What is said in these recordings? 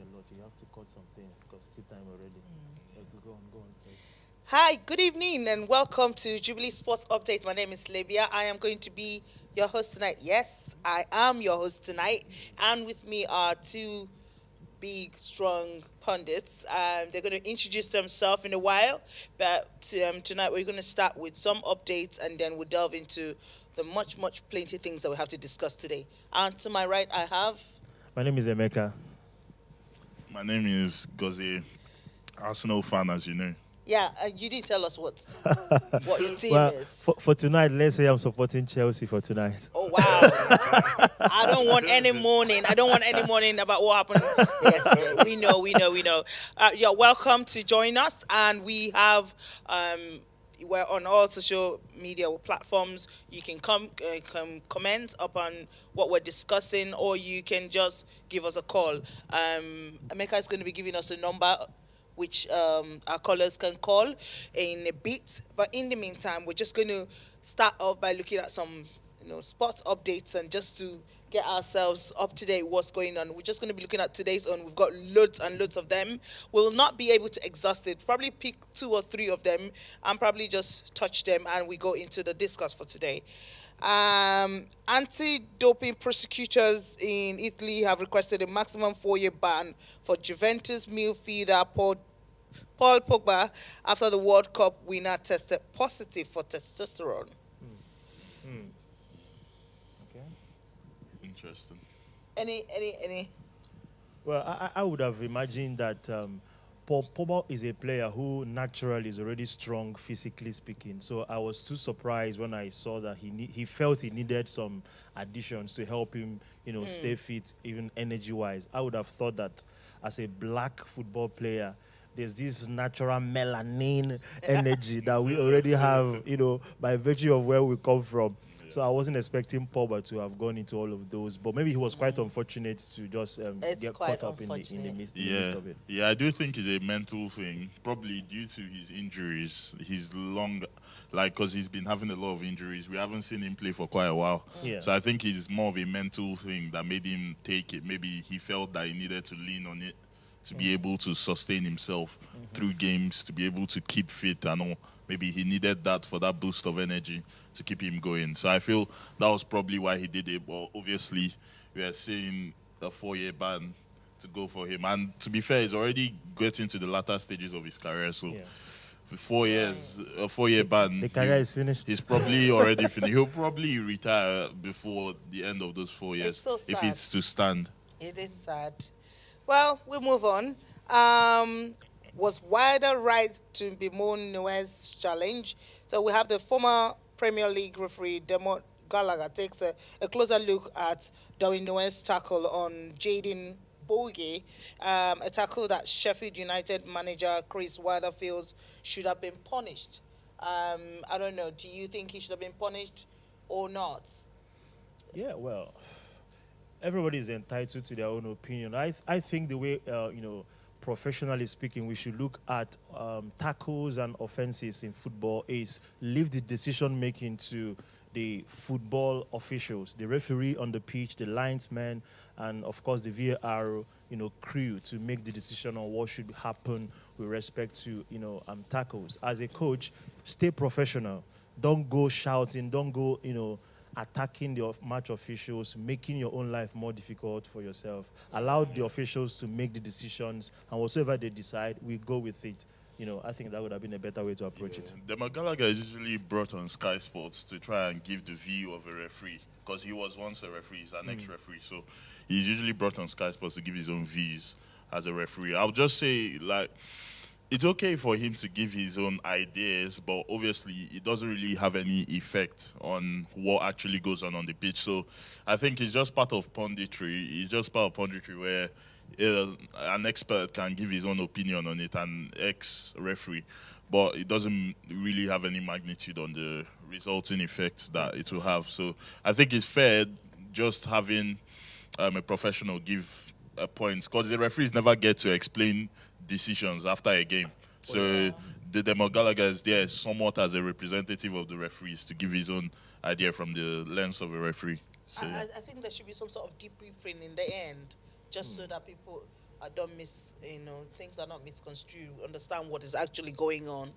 a lot. You have to cut some things because tea time already. Go on, go on. Please. Hi, good evening, and welcome to Jubilee Sports Update. My name is Labia. I am going to be your host tonight. Yes, I am your host tonight, and with me are two big, strong pundits. They're going to introduce themselves in a while, but tonight we're going to start with some updates, and then we'll delve into the much, plenty things that we have to discuss today. And to my right, I have. My name is Emeka. My name is Gozie, Arsenal fan, as you know. Yeah, you didn't tell us what your team Well, is. for tonight, let's say I'm supporting Chelsea for tonight. Oh wow! I don't want any mourning. I don't want any mourning about what happened yesterday. We know. You're welcome to join us, and we have we're on all social media platforms. You can come comment upon what we're discussing, or you can just give us a call. Emeka is going to be giving us a number which our callers can call in a bit. But in the meantime, we're just going to start off by looking at some, sports updates, and just to get ourselves up to date what's going on. We're just going to be looking at today's on. We've got loads and loads of them. We'll not be able to exhaust it. Probably pick two or three of them and probably just touch them, and we go into the discuss for today. Anti-doping prosecutors in Italy have requested a maximum 4-year ban for Juventus midfielder Paul Pogba after the World Cup winner tested positive for testosterone. Okay. Interesting. Any? Well, I would have imagined that Paul Pogba is a player who naturally is already strong, physically speaking. So I was too surprised when I saw that he felt he needed some additions to help him, stay fit, even energy-wise. I would have thought that as a black football player, there's this natural melanin energy that we already have, by virtue of where we come from. So I wasn't expecting Pogba to have gone into all of those, but maybe he was quite unfortunate to just get quite caught up in the midst Yeah, of it. yeah, I do think it's a mental thing, probably due to his injuries. His long, because he's been having a lot of injuries. We haven't seen him play for quite a while. Yeah. So I think it's more of a mental thing that made him take it. Maybe he felt that he needed to lean on it to be able to sustain himself through games, to be able to keep fit and all. Maybe he needed that for that boost of energy to keep him going. So I feel that was probably why he did it. But obviously, we are seeing a 4-year ban to go for him. And to be fair, he's already getting to the latter stages of his career. So Yeah. with 4 years, a 4-year ban, The career is finished. he's probably already finished. He'll probably retire before the end of those 4 years It's so if sad. it's to stand. It is sad. Well, we'll move on. Was Wilder right to bemoan Nuez's challenge? So we have the former Premier League referee Demo Gallagher takes a closer look at Darwin Nuez's tackle on Jaden Bogie, a tackle that Sheffield United manager Chris Wilder feels should have been punished. I don't know. Do you think he should have been punished or not? Yeah, well, everybody is entitled to their own opinion. I think the way, professionally speaking, we should look at tackles and offenses in football is leave the decision making to the football officials, the referee on the pitch, the linesman, and of course the VAR, crew to make the decision on what should happen with respect to, tackles. As a coach, stay professional. Don't go shouting. Don't go, attacking the match officials, making your own life more difficult for yourself. Allow the officials to make the decisions, and whatsoever they decide, we go with it. I think that would have been a better way to approach it. The Gallagher is usually brought on Sky Sports to try and give the view of a referee because he was once a referee, he's an ex-referee. So he's usually brought on Sky Sports to give his own views as a referee. I'll just say, it's okay for him to give his own ideas, but obviously it doesn't really have any effect on what actually goes on the pitch. So I think it's just part of punditry. It's just part of punditry where an expert can give his own opinion on it, an ex-referee, but it doesn't really have any magnitude on the resulting effects that it will have. So I think it's fair just having a professional give a point, because the referees never get to explain decisions after a game. So the Demo Gallagher is there somewhat as a representative of the referees to give his own idea from the lens of a referee. So, I think there should be some sort of debriefing in the end, just so that people don't things are not misconstrued. Understand what is actually going on.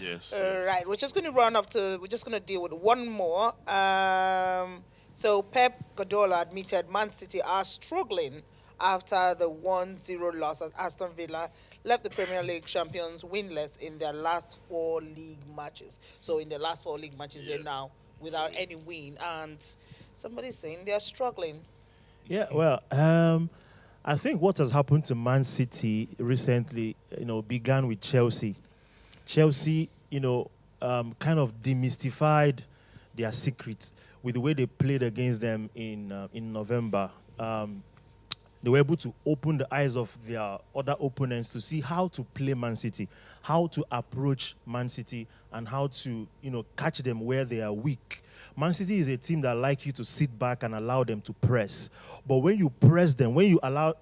Yes. Right, we're just going to we're just going to deal with one more. So Pep Guardiola admitted Man City are struggling after the 1-0 loss at Aston Villa left the Premier League champions winless in their last 4 league matches. So in the last 4 league matches, they're now without any win, and somebody's saying they're struggling. Yeah, well, I think what has happened to Man City recently, began with Chelsea. Chelsea, kind of demystified their secret with the way they played against them in November. They were able to open the eyes of their other opponents to see how to play Man City, how to approach Man City, and how to, catch them where they are weak. Man City is a team that like you to sit back and allow them to press. But when you press them, when you allow,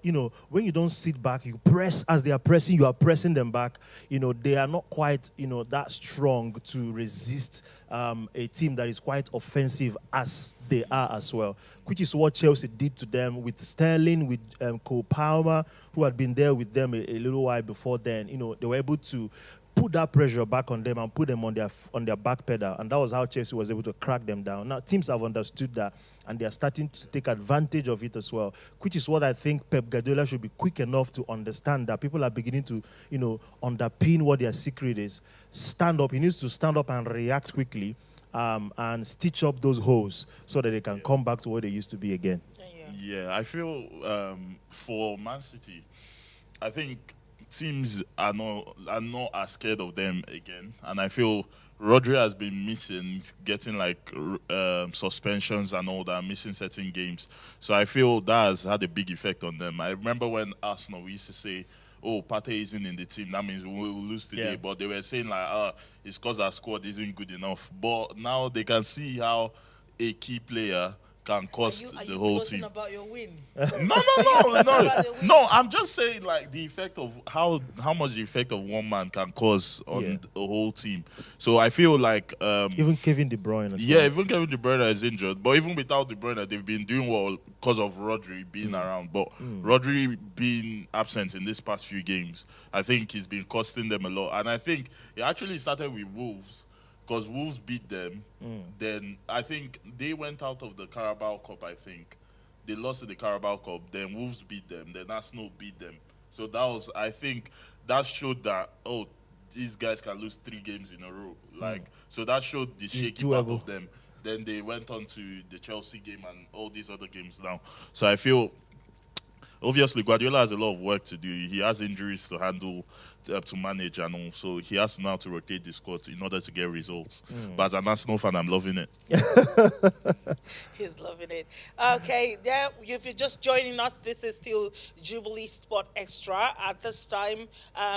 when you don't sit back, you press as they are pressing, you are pressing them back. They are not quite, that strong to resist a team that is quite offensive as they are as well, which is what Chelsea did to them with Sterling, with Cole Palmer, who had been there with them a little while before then. They were able to put that pressure back on them and put them on their back pedal, and that was how Chelsea was able to crack them down. Now teams have understood that, and they are starting to take advantage of it as well, which is what I think Pep Guardiola should be quick enough to understand, that people are beginning to underpin what their secret is. Stand up. He needs to stand up and react quickly, and stitch up those holes so that they can come back to what they used to be again. Yeah, I feel for Man City, I think teams are not as scared of them again, and I feel Rodri has been missing, getting like suspensions and all that, missing certain games. So I feel that has had a big effect on them. I remember when Arsenal, we used to say, "Oh, Partey isn't in the team, that means we'll lose today." Yeah. But they were saying like, it's because our squad isn't good enough. But now they can see how a key player can cost the whole team. About your win? No. I'm just saying like the effect of how much the effect of one man can cause on the whole team. So I feel like even Kevin De Bruyne as well. Yeah, even Kevin De Bruyne is injured, but even without De Bruyne, they've been doing well because of Rodri being around. But Rodri being absent in this past few games, I think he's been costing them a lot. And I think it actually started with Wolves, because Wolves beat them. Then I think they went out of the Carabao Cup, I think. They lost in the Carabao Cup. Then Wolves beat them. Then Arsenal beat them. So I think that showed that, these guys can lose 3 games in a row. So that showed the shaky part of them. Then they went on to the Chelsea game and all these other games now. So I feel, obviously, Guardiola has a lot of work to do. He has injuries to handle, to manage, and also he has now to rotate the squad in order to get results. But as an Arsenal fan, I'm loving it. He's loving it. Okay, if you're just joining us, this is still Jubilee Sport Extra. At this time,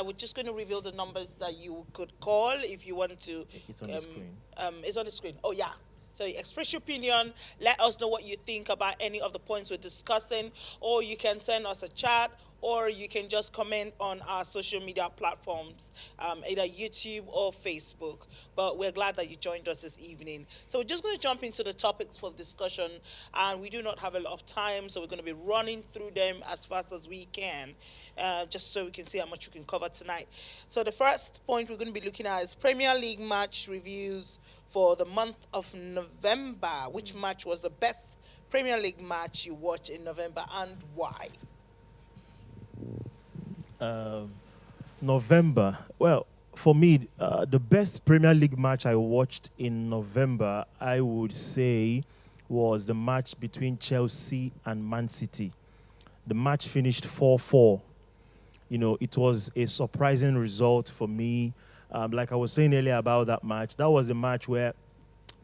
we're just going to reveal the numbers that you could call if you want to. It's on the screen. It's on the screen. Oh, yeah. So express your opinion. Let us know what you think about any of the points we're discussing, or you can send us a chat, or you can just comment on our social media platforms, either YouTube or Facebook. But we're glad that you joined us this evening. So we're just going to jump into the topics for discussion, and we do not have a lot of time, so we're going to be running through them as fast as we can, just so we can see how much we can cover tonight. So the first point we're going to be looking at is Premier League match reviews for the month of November. Which match was the best Premier League match you watched in November, and why? November. Well, for me, the best Premier League match I watched in November, I would say, was the match between Chelsea and Man City. The match finished 4-4. It was a surprising result for me. Like I was saying earlier about that match, that was the match where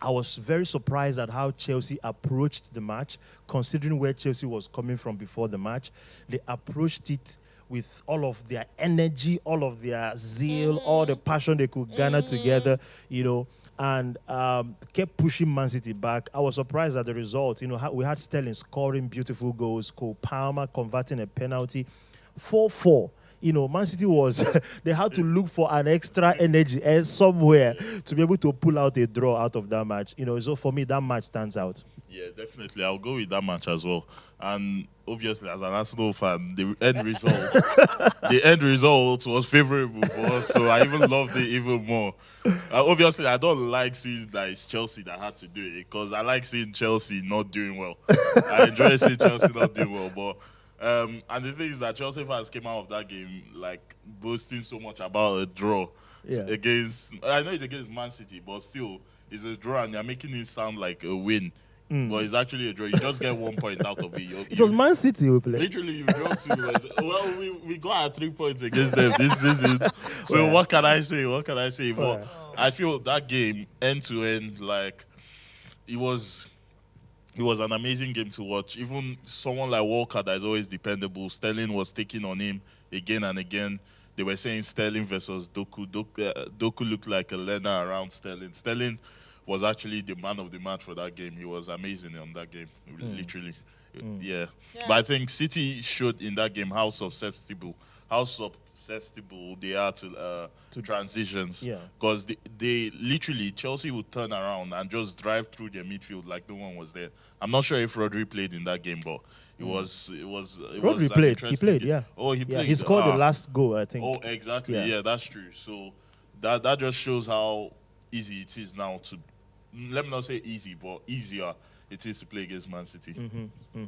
I was very surprised at how Chelsea approached the match, considering where Chelsea was coming from before the match. They approached it with all of their energy, all of their zeal, all the passion they could garner together, and kept pushing Man City back. I was surprised at the result. We had Sterling scoring beautiful goals, Cole Palmer converting a penalty. 4-4. Man City was, they had to look for an extra energy somewhere to be able to pull out a draw out of that match. So for me, that match stands out. Yeah, definitely. I'll go with that match as well. And obviously, as an Arsenal fan, the end result was favorable for us, so I even loved it even more. Obviously, I don't like seeing that it's Chelsea that had to do it, because I like seeing Chelsea not doing well. I enjoy seeing Chelsea not doing well, but and the thing is that Chelsea fans came out of that game like boasting so much about a draw against. I know it's against Man City, but still, it's a draw, and they're making it sound like a win. But it's actually a draw. You just get 1 point out of it. It was Man City who played. Literally, you draw 2. Well, we got our 3 points against them this season. So what can I say? But I feel that game, end to end, like it was an amazing game to watch. Even someone like Walker that is always dependable, Sterling was taking on him again and again. They were saying Sterling versus Doku. Doku looked like a learner around Sterling. Sterling was actually the man of the match for that game. He was amazing on that game, literally. Yeah. But I think City showed in that game how susceptible they are to transitions. Because they literally, Chelsea would turn around and just drive through their midfield like no one was there. I'm not sure if Rodri played in that game, but it was Rodri played. He played, yeah. Oh, he played. He scored the last goal, I think. Oh, exactly. Yeah, that's true. So that just shows how easy it is now to, let me not say easy, but easier it is to play against Man City.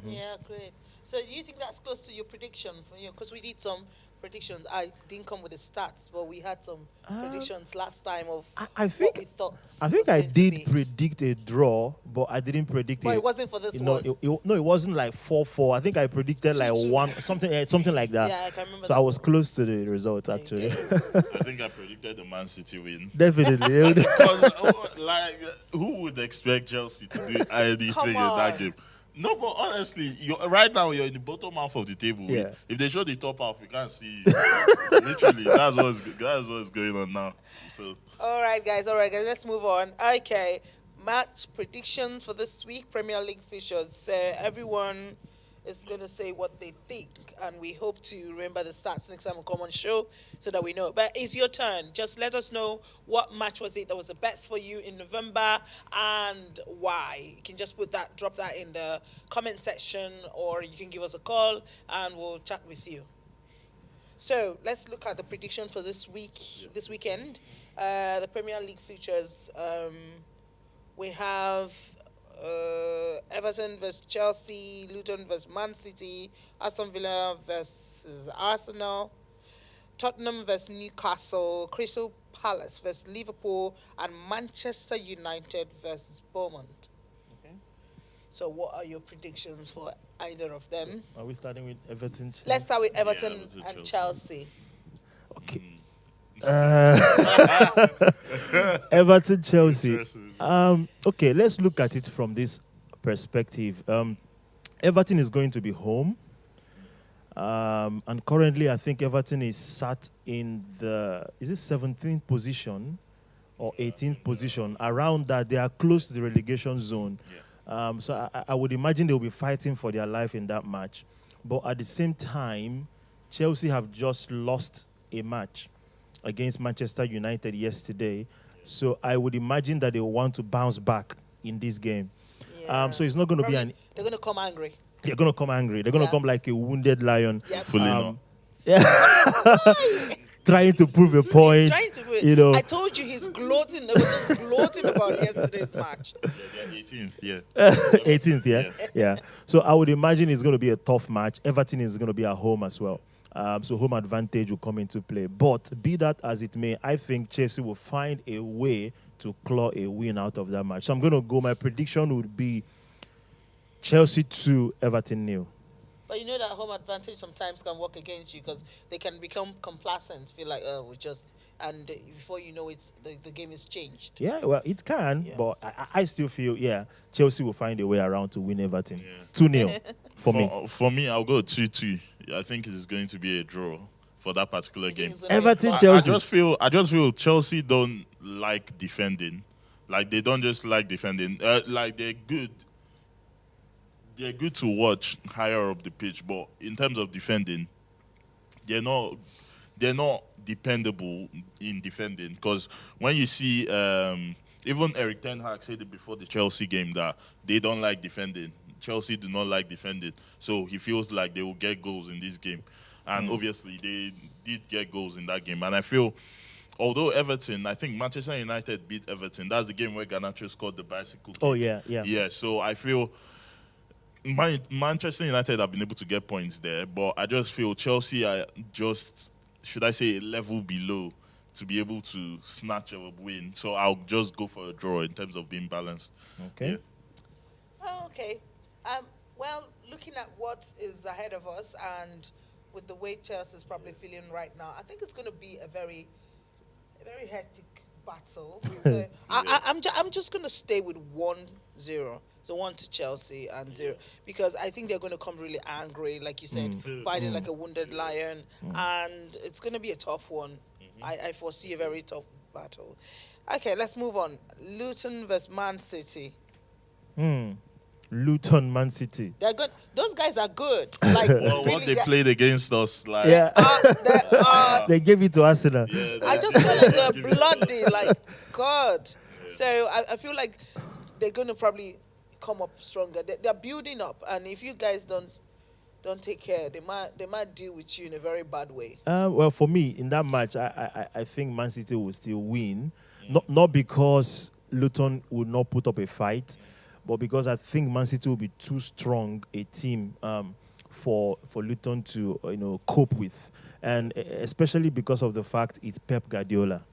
Yeah, great. So do you think that's close to your prediction? Because we did some predictions. I didn't come with the stats, but we had some predictions last time of I think, what we thought. I think I did predict a draw, but I didn't predict it wasn't for this one. No, it wasn't like 4-4. I think I predicted 2-2. Like 1 something like that. Yeah, I can remember. So I was close to the result actually. I think I predicted the Man City win. Definitely. Because who would expect Chelsea to do anything in that game? No, but honestly, right now you're in the bottom half of the table. Yeah. If they show the top half, you can't see. Literally, that's what's going on now. So. All right, guys. Let's move on. Okay, match predictions for this week. Premier League fixtures. So everyone is going to say what they think, and we hope to remember the stats next time we come on show so that we know. But it's your turn. Just let us know what match was it that was the best for you in November and why. You can just drop that in the comment section, or you can give us a call and we'll chat with you. So let's look at the prediction for this weekend. The Premier League features. We have Everton versus Chelsea, Luton versus Man City, Aston Villa versus Arsenal, Tottenham versus Newcastle, Crystal Palace versus Liverpool, and Manchester United versus Bournemouth. Okay. So what are your predictions for either of them? Are we starting with Everton? Chelsea? Let's start with Everton and Chelsea. Okay. Everton, Chelsea. Okay, let's look at it from this perspective. Everton is going to be home. And currently, I think Everton is sat in is it 17th position or 18th position? Around that, they are close to the relegation zone. So I would imagine they'll be fighting for their life in that match. But at the same time, Chelsea have just lost a match against Manchester United yesterday. So I would imagine that they will want to bounce back in this game. So it's not going to be they're going to come angry. They're going to come angry. They're going to come like a wounded lion. Fully not. Trying to prove a point. I told you he's gloating. They were just gloating about yesterday's match. They're 18th, 18th, yeah. So I would imagine it's going to be a tough match. Everton is going to be at home as well. So home advantage will come into play. But be that as it may, I think Chelsea will find a way to claw a win out of that match. So I'm going to go, my prediction would be Chelsea 2, Everton 0. But you know that home advantage sometimes can work against you because they can become complacent, feel like, and before you know it, the game is changed. Yeah, well, it can, but I still feel, Chelsea will find a way around to win Everton. 2-0 for me. For me, I'll go 2-2. I think it is going to be a draw for that particular game. Everton, Chelsea. I just feel Chelsea don't like defending. Like, they don't just like defending. Like, they're good. They're good to watch higher up the pitch, but in terms of defending, they're not they're not dependable in defending. Because when you see, even Eric Ten Hag said it before the Chelsea game that they don't like defending. Chelsea do not like defending, so he feels like they will get goals in this game, and obviously they did get goals in that game. And I feel, although Everton, I think Manchester United beat Everton. That's the game where Garnacho scored the bicycle kick. Oh, yeah. Yeah, so I feel Manchester United have been able to get points there, but I just feel Chelsea are just, should I say, a level below to be able to snatch a win. So I'll just go for a draw in terms of being balanced. Okay. Yeah. Oh, okay. Well, looking at what is ahead of us and with the way Chelsea is probably feeling right now, I think it's going to be a very hectic battle. So I'm just going to stay with 1-0. So 1 to Chelsea and 0, because I think they're going to come really angry, like you said, fighting like a wounded lion, and it's going to be a tough one. I foresee a very tough battle. Okay, let's move on. Luton versus Man City. Luton, Man City. They're good. Those guys are good. Like Well, really, what they played against us, like, Yeah. They gave it to Arsenal. I just feel like they're bloody. Like God. So I feel like they're going to probably come up stronger. They're building up, and if you guys don't take care, they might deal with you in a very bad way. Well, for me, in that match, I think Man City will still win. Not because Luton will not put up a fight, but because I think Man City will be too strong a team for Luton to cope with, and especially because of the fact it's Pep Guardiola.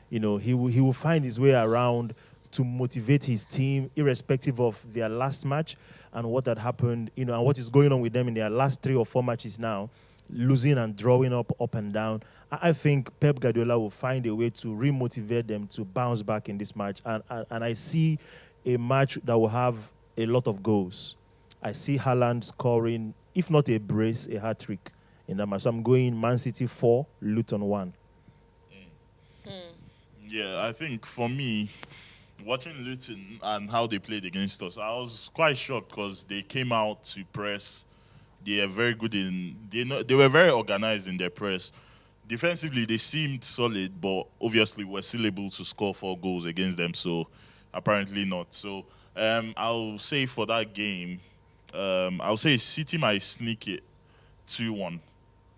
He will find his way around to motivate his team, irrespective of their last match and what had happened, and what is going on with them in their last 3 or 4 matches now, losing and drawing up and down. I think Pep Guardiola will find a way to remotivate them to bounce back in this match. And I see a match that will have a lot of goals. I see Haaland scoring, if not a brace, a hat-trick in that match. So I'm going Man City 4, Luton 1. Yeah, I think for me, watching Luton and how they played against us, I was quite shocked because they came out to press. They are very good they were very organized in their press. Defensively, they seemed solid, but obviously we're still able to score 4 goals against them, so apparently not. So I'll say for that game, I'll say City might sneak it 2-1.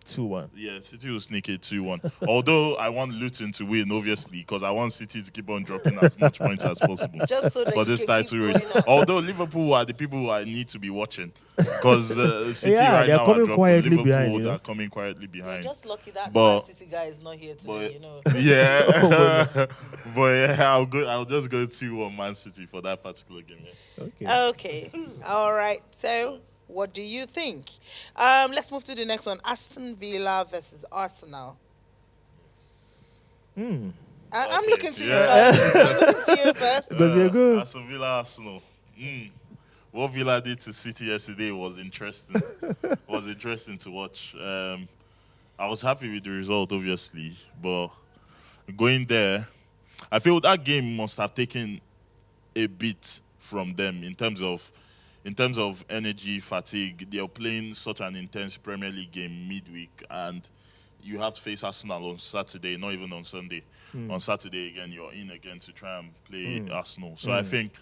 2-1. Yeah, City will sneak it 2-1. Although I want Luton to win, obviously, because I want City to keep on dropping as much points as possible Just so that for you this can title keep race. going up. Although Liverpool are the people who I need to be watching, because City Yeah, right they're now coming are dropping. quietly Liverpool behind, are coming quietly behind. Just lucky that But- Man City guy is not here today, Yeah, but yeah, I'll just go 2-1 Man City for that particular game. Yeah. Okay. Okay. All right. So, what do you think? Let's move to the next one. Aston Villa versus Arsenal. I'm Okay, looking to you yeah. first. I'm looking to you first. Does it go? Aston Villa, Arsenal. What Villa did to City yesterday was interesting. Was interesting to watch. I was happy with the result, obviously, but going there, I feel that game must have taken a bit from them in terms of energy, fatigue. They are playing such an intense Premier League game midweek, and you have to face Arsenal on Saturday, not even on Sunday. On Saturday again, you're in again to try and play Arsenal. So I think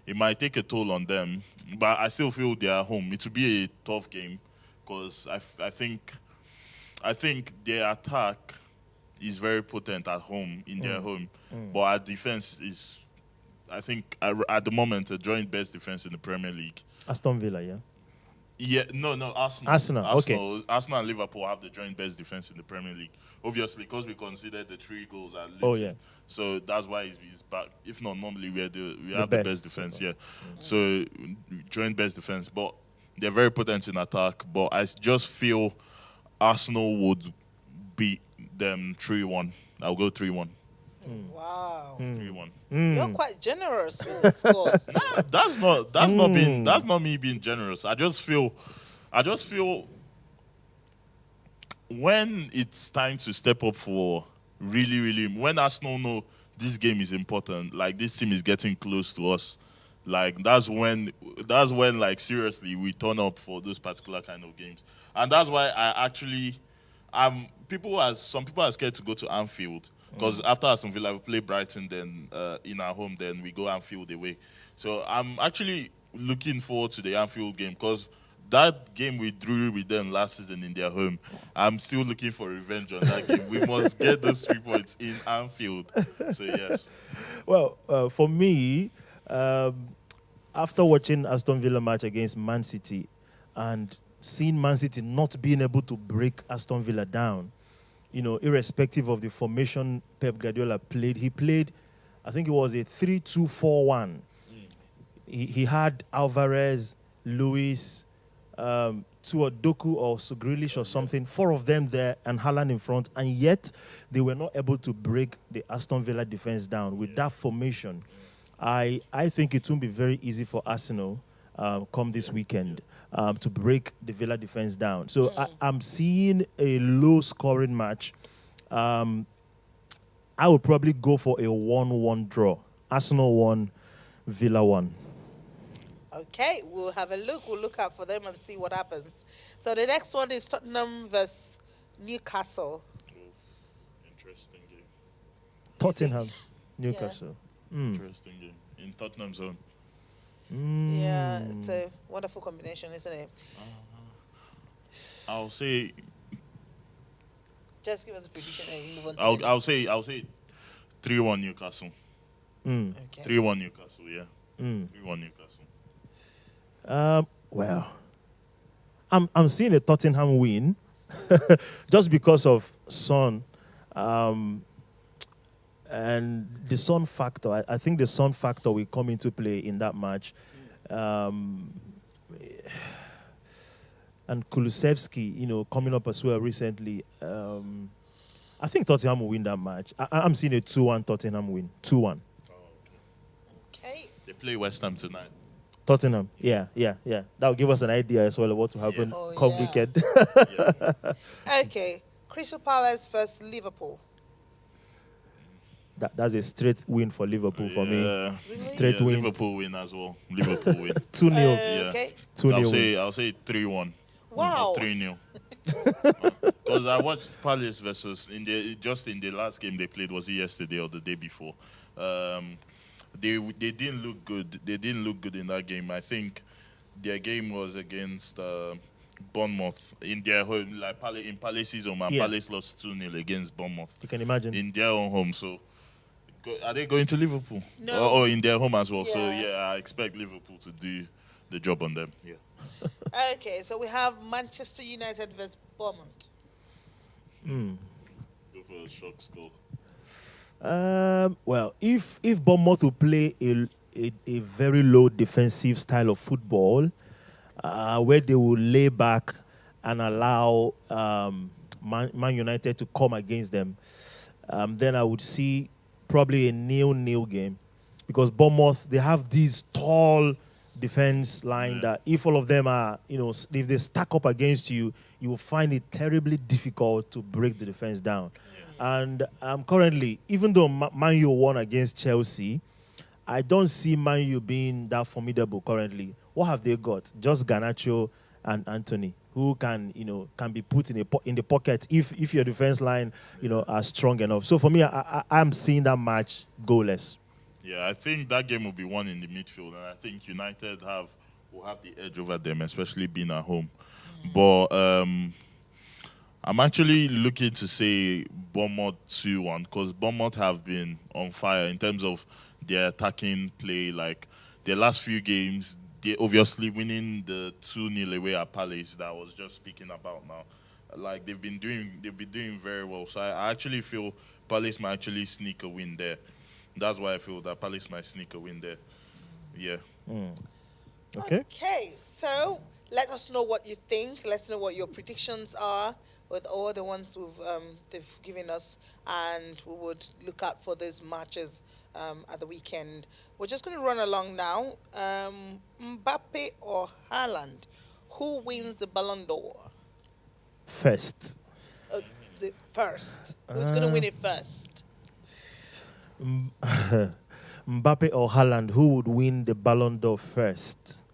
it might take a toll on them, but I still feel they are home. It will be a tough game because I think their attack is very potent at home, in their home, but our defense is, I think, at the moment, a joint best defense in the Premier League. Aston Villa, yeah. Yeah, no, Arsenal. Arsenal, okay. Arsenal and Liverpool have the joint best defense in the Premier League. Obviously, because we considered the 3 goals at Luton. Oh, yeah. So that's why he's back. If not, normally we have the best, best defense, yeah. So joint best defense, but they're very potent in attack. But I just feel Arsenal would beat them 3-1. I'll go 3-1. Wow. 3-1. You're quite generous with the scores. That's not me being generous. I just feel when it's time to step up for really, when Arsenal know this game is important, like this team is getting close to us, like that's when like seriously we turn up for those particular kind of games. And that's why some people are scared to go to Anfield because after Aston Villa we play Brighton, then in our home, then we go Anfield away. So I'm actually looking forward to the Anfield game because that game we drew with them last season in their home, I'm still looking for revenge on that game. We must get those 3 points in Anfield. So, yes. Well, for me, after watching Aston Villa match against Man City and seeing Man City not being able to break Aston Villa down, irrespective of the formation Pep Guardiola played, he played, I think it was a 3-2-4-1. He had Alvarez, Luis, Doku or Grealish or something, 4 of them there and Haaland in front, and yet they were not able to break the Aston Villa defense down with that formation. I think it won't be very easy for Arsenal come this weekend to break the Villa defense down. So I'm seeing a low-scoring match. I would probably go for a 1-1 draw. Arsenal 1, Villa 1. Okay, we'll have a look. We'll look out for them and see what happens. So the next one is Tottenham versus Newcastle. Interesting game. Tottenham, Newcastle. Interesting game. In Tottenham's zone. Yeah, it's a wonderful combination, isn't it? I'll say... Just give us a prediction and move on to I'll say 3-1 Newcastle. Okay. 3-1 Newcastle, yeah. 3-1 Newcastle. Well, I'm seeing a Tottenham win just because of Son and the Son factor. I think the Son factor will come into play in that match. And Kulusevski, coming up as well recently. I think Tottenham will win that match. I'm seeing a 2-1 Tottenham win. 2-1. Okay. They play West Ham tonight. Tottenham, yeah. That will give us an idea as well of what will happen come weekend. Okay, Crystal Palace versus Liverpool. That's a straight win for Liverpool for me. Really? Straight win. Liverpool win as well. Liverpool win. 2-0. Okay. 2-0 I'll say 3-1. Wow. 3-0. Because I watched Palace versus in the last game they played, was it yesterday or the day before? They didn't look good. They didn't look good in that game. I think their game was against Bournemouth in their home, like in Palace's home. And Palace lost 2-0 against Bournemouth. You can imagine. In their own home. So, are they going to Liverpool? No. Or in their home as well. Yeah. So, I expect Liverpool to do the job on them. Yeah. Okay, so we have Manchester United versus Bournemouth. Go for a shock score. Well, if Bournemouth will play a very low defensive style of football, where they will lay back and allow Man United to come against them, then I would see probably a 0-0 game, because Bournemouth, they have these tall defense line that if all of them are, if they stack up against you, you will find it terribly difficult to break the defense down. And currently, even though Man U won against Chelsea, I don't see Man U being that formidable currently. What have they got? Just Garnacho and Anthony, who can be put in the pocket if your defense line, are strong enough. So for me, I'm seeing that match goalless. Yeah, I think that game will be won in the midfield, and I think United will have the edge over them, especially being at home. But I'm actually looking to say Bournemouth 2-1, because Bournemouth have been on fire in terms of their attacking play. Like their last few games, they obviously winning the 2-0 away at Palace that I was just speaking about now. Like they've been doing very well. So I actually feel Palace might actually sneak a win there. That's why I feel that Palace might sneak a win there. Yeah. Okay. Okay, so let us know what you think. Let's know what your predictions are with all the ones they've given us, and we would look out for these matches at the weekend. We're just going to run along now. Mbappe or Haaland, who wins the Ballon d'Or? First. First. Who's going to win it first? Mbappe or Haaland, who would win the Ballon d'Or first?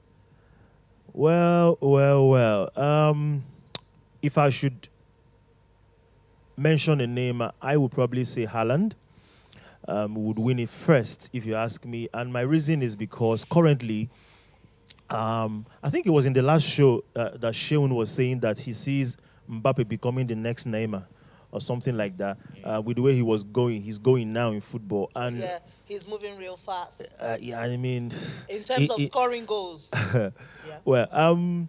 Well. If I should mention a name, I would probably say Haaland would win it first, if you ask me. And my reason is because currently, I think it was in the last show that Sheun was saying that he sees Mbappe becoming the next Neymar or something like that. With the way he's going now in football. And Yeah, he's moving real fast. yeah, I mean, In terms of scoring goals. Yeah. well,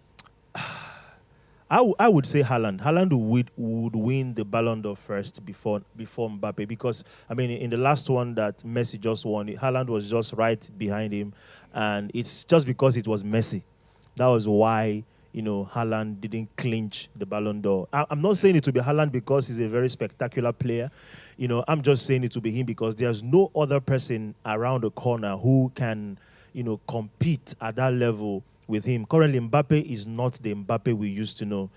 I would say Haaland. Haaland would win the Ballon d'Or first before Mbappe, because I mean in the last one that Messi just won, Haaland was just right behind him, and it's just because it was Messi. That was why Haaland didn't clinch the Ballon d'Or. I'm not saying it to be Haaland because he's a very spectacular player. I'm just saying it to be him because there's no other person around the corner who can compete at that level with him. Currently, Mbappe is not the Mbappe we used to know.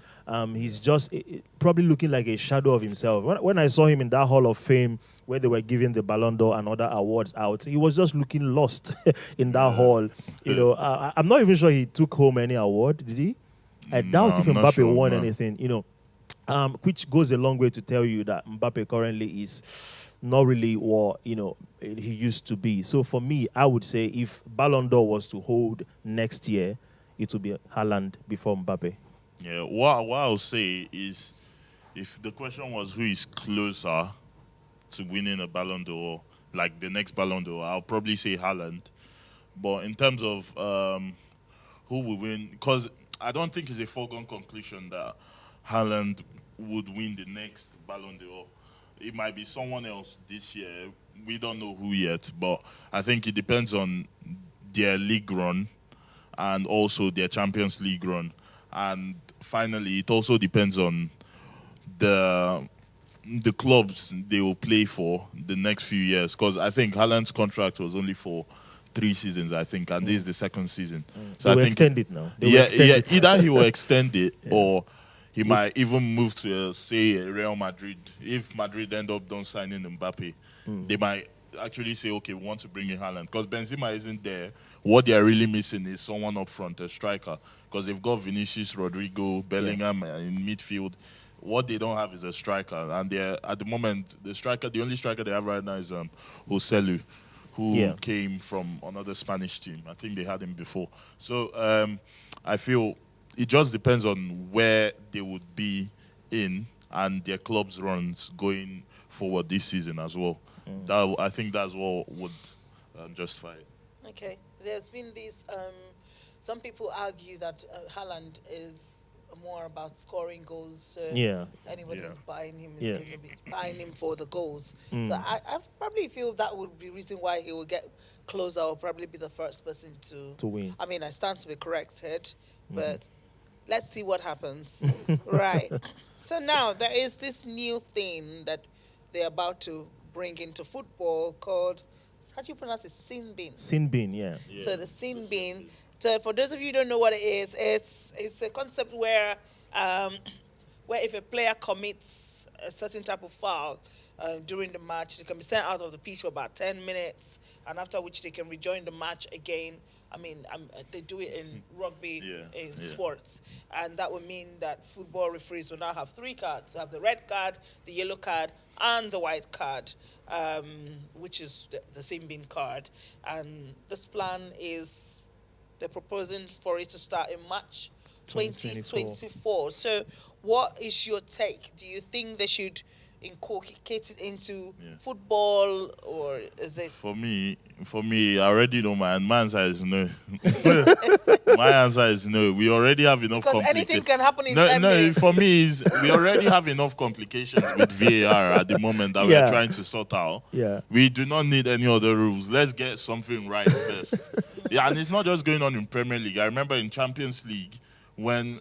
He's just probably looking like a shadow of himself. When I saw him in that Hall of Fame where they were giving the Ballon d'Or and other awards out, he was just looking lost in that hall. I'm not even sure he took home any award, did he? I doubt if Mbappe won anything, which goes a long way to tell you that Mbappe currently is not really what, he used to be. So for me, I would say if Ballon d'Or was to hold next year, it would be Haaland before Mbappe. Yeah, what I'll say is, if the question was who is closer to winning a Ballon d'Or, like the next Ballon d'Or, I'll probably say Haaland. But in terms of who will win, because I don't think it's a foregone conclusion that Haaland would win the next Ballon d'Or. It might be someone else this year. We don't know who yet, but I think it depends on their league run and also their Champions League run. And finally, it also depends on the clubs they will play for the next few years. Because I think Haaland's contract was only for 3 seasons, I think, and this is the second season. So I think extend it now. Either he will extend it or he might even move to, say, Real Madrid. If Madrid end up don't signing Mbappe, they might actually say, okay, we want to bring in Haaland. Because Benzema isn't there. What they are really missing is someone up front, a striker. Because they've got Vinicius, Rodrigo, Bellingham in midfield. What they don't have is a striker. And they're, at the moment, the only striker they have right now is Joselu, who came from another Spanish team. I think they had him before. So I feel it just depends on where they would be in and their club's runs going forward this season as well. I think that's what would justify it. Okay. There's been this, some people argue that Haaland is more about scoring goals. So anybody who's buying him is going to be buying him for the goals. So I probably feel that would be the reason why he will get closer or probably be the first person to win. I mean, I stand to be corrected, but let's see what happens. Right. So now there is this new thing that they're about to bring into football called, how do you pronounce it? Sin bin. Sin bin, yeah. So the sin bin. So for those of you who don't know what it is, it's a concept where if a player commits a certain type of foul during the match, they can be sent out of the pitch for about 10 minutes, and after which they can rejoin the match again. I mean, they do it in rugby, in sports. And that would mean that football referees will now have 3 cards. You have the red card, the yellow card, and the white card, which is the sin bin card. And this plan is, they're proposing for it to start in March 2024. So what is your take? Do you think they should inculcate it into football, or is it? For me, I already know my answer is no. My answer is no. We already have enough complications. Because anything can happen in 10 minutes. For me, is we already have enough complications with VAR at the moment that we are trying to sort out. Yeah. We do not need any other rules. Let's get something right first. And it's not just going on in Premier League. I remember in Champions League, when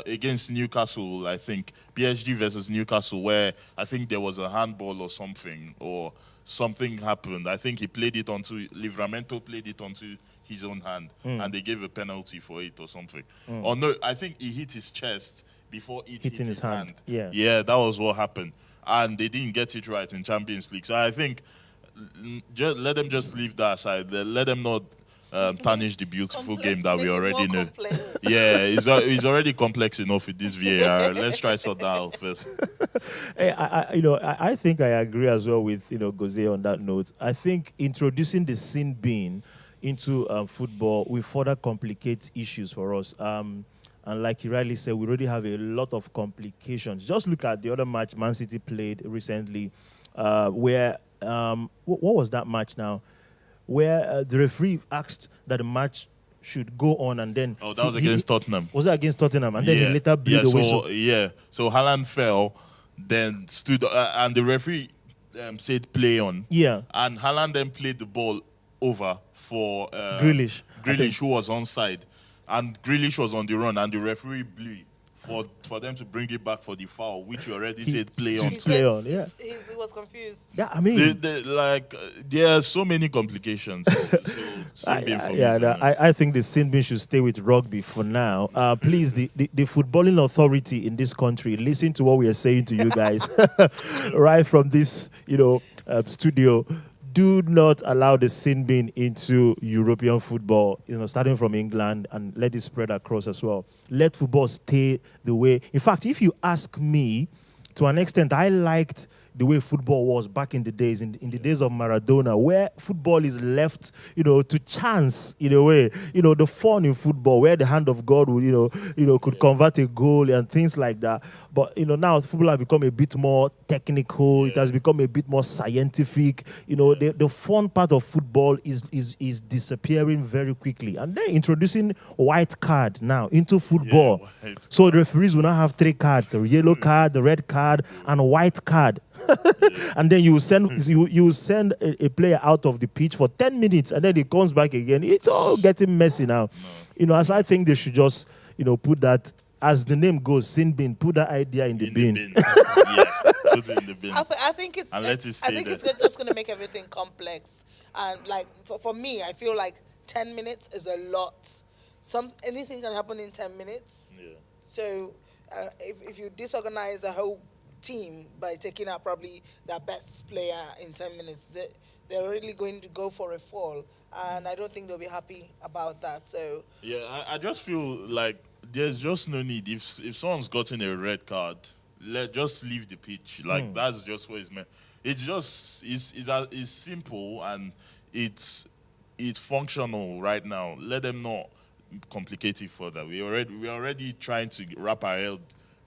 against Newcastle, I think PSG versus Newcastle, where I think there was a handball or something happened. I think he played it onto Livramento played it onto his own hand, and they gave a penalty for it or something. Or no, I think he hit his chest before it hit his hand. Yeah, that was what happened, and they didn't get it right in Champions League. So I think let them just leave that aside. Let them not tarnish the beautiful game that we already know. Complex. Yeah, it's already complex enough with this VAR. Let's try sort that out first. I think I agree as well with Gose on that note. I think introducing the sin bin into football will further complicate issues for us. And like you rightly said, we already have a lot of complications. Just look at the other match Man City played recently, where what was that match now? Where the referee asked that the match should go on, and then that was against Tottenham. Was it against Tottenham? And then he later blew the whistle. So Haaland fell, then stood, and the referee said play on. Yeah. And Haaland then played the ball over for Grealish, who was onside, and Grealish was on the run, and the referee blew for them to bring it back for the foul, which you already said play on. Yeah. He was confused. Yeah, I mean, there are so many complications. I think the sin bin should stay with rugby for now. Please, the footballing authority in this country, listen to what we are saying to you guys right from this, studio. Do not allow the sin bin into European football, starting from England, and let it spread across as well. Let football stay the way. In fact, if you ask me, to an extent, I liked the way football was back in the days, in the days of Maradona, where football is left, to chance in a way. The fun in football, where the hand of God would, could convert a goal and things like that. But now football has become a bit more technical. It has become a bit more scientific. The fun part of football is disappearing very quickly. And then introducing white card now into football. So the referees will now have 3 cards: a yellow card, the red card, and a white card. And then you send a player out of the pitch for 10 minutes, and then he comes back again. It's all getting messy now. As I think they should just put that, as the name goes, sin bin, put that idea in the bin. Put it in the bin. I think it's just going to make everything complex. And like for me, I feel like 10 minutes is a lot. Anything can happen in 10 minutes. Yeah. So if you disorganize a whole team by taking out probably their best player in 10 minutes, they're really going to go for a fall, and I don't think they'll be happy about that. So I just feel like there's just no need. If someone's gotten a red card, just leave the pitch. That's just what it's meant. It's just it's simple, and it's functional right now. Let them not complicate it further. We're already trying to wrap our head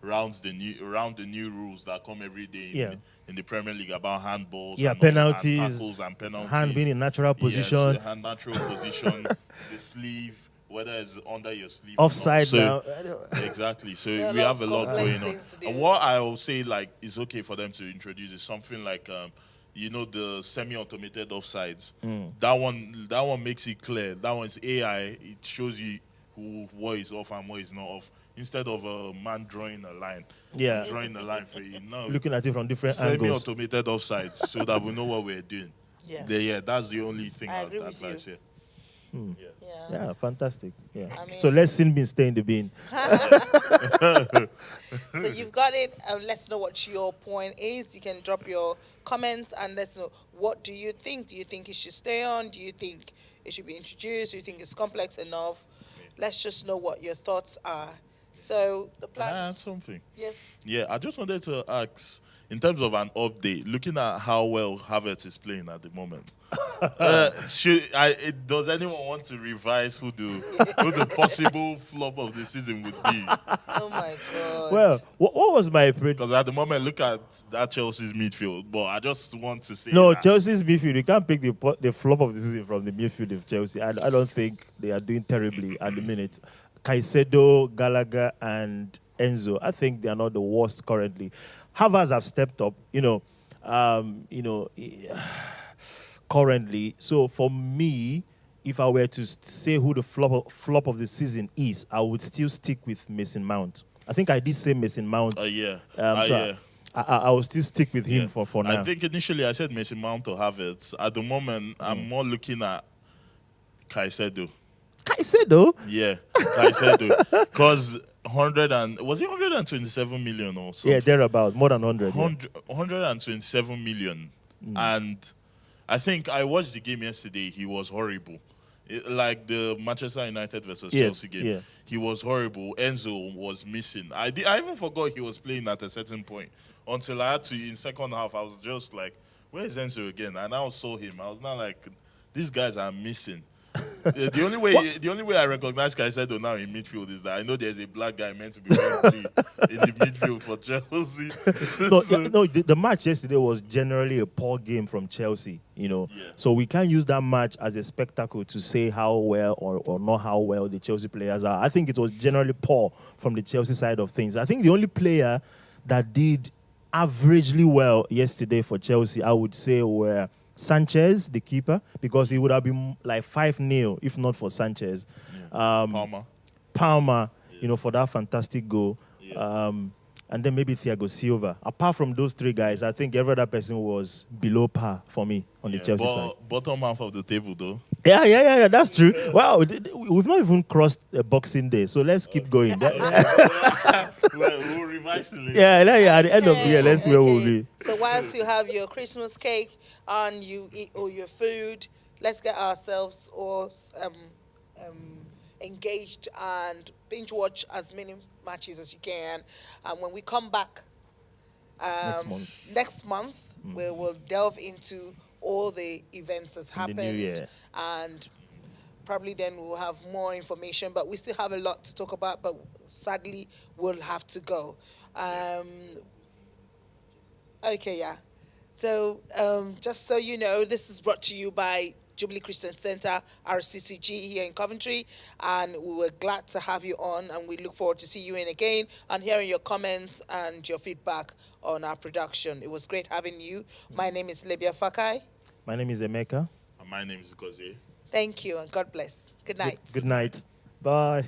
around the new rules that come every day in the Premier League about handballs, penalties, and tackles and penalties, hand being in natural position, hand natural position, the sleeve, whether it's under your sleeve, offside now. Exactly. So we have a lot going on. And what I will say is okay for them to introduce is something like the semi-automated offsides. That one makes it clear. That one's AI. It shows you what is off and what is not off, instead of a man drawing a line. Drawing a line for you. No, looking at it from different angles. Semi-automated offsides, so that we know what we're doing. That's the only thing I'd advise here. Yeah, fantastic. Yeah. So let's sin bin stay in the bin. So you've got it. Let's know what your point is. You can drop your comments and let's know, what do you think? Do you think it should stay on? Do you think it should be introduced? Do you think it's complex enough? Let's just know what your thoughts are. So the plan. Can I add something? Yes. Yeah, I just wanted to ask, in terms of an update, looking at how well Havertz is playing at the moment, does anyone want to revise who the possible flop of the season would be? Oh my God. Well, what was my because at the moment, look at that Chelsea's midfield. But I just want to say Chelsea's midfield. You can't pick the flop of the season from the midfield of Chelsea. I don't think they are doing terribly at the minute. Caicedo, Gallagher, and Enzo, I think they are not the worst currently. Havertz have stepped up, currently. So for me, if I were to say who the flop of the season is, I would still stick with Mason Mount. I think I did say Mason Mount. I will still stick with him for now. I think initially I said Mason Mount or Havertz. At the moment, I'm more looking at Caicedo. Caicedo? Yeah, Caicedo. Because 127 million or something? Yeah, thereabout, more than 100. 127 million. And I think I watched the game yesterday. He was horrible. Like the Manchester United versus Yes, Chelsea game. yeah. He was horrible. Enzo was missing. I even forgot he was playing at a certain point until I had to, in second half, I was just like, where is Enzo again? And I now saw him. I was now like, these guys are missing. The only way I recognize Caicedo now in midfield is that I know there's a black guy meant to be wearing blue in the midfield for Chelsea. No, So- the match yesterday was generally a poor game from Chelsea, you know. Yeah. So we can't use that match as a spectacle to say how well or not how well the Chelsea players are. I think it was generally poor from the Chelsea side of things. I think the only player that did averagely well yesterday for Chelsea, I would say, were Sanchez, the keeper, because he would have been like 5-0 if not for Sanchez. Palmer, you know, for that fantastic goal. Yeah. And then maybe Thiago Silva. Apart from those three guys, I think every other person was below par for me on the Chelsea side. Bottom half of the table, though. Yeah, that's true. Wow, we've not even crossed a Boxing Day, so let's keep going. We'll revise the list. Yeah, at the end of the year, let's see where we'll be. So whilst you have your Christmas cake and you eat all your food, let's get ourselves all engaged and binge watch as many matches as you can. And when we come back next month, we will delve into all the events that's In the new happened, year. and probably then we'll have more information. But we still have a lot to talk about, but sadly we'll have to go. Okay, yeah. So just so you know, this is brought to you by Jubilee Christian Center, RCCG here in Coventry, and we were glad to have you on, and we look forward to see you in again and hearing your comments and your feedback on our production. It was great having you. My name is Libya Fakai. My name is Emeka. And my name is Gozie. Thank you, and God bless. Good night. Good night. Bye.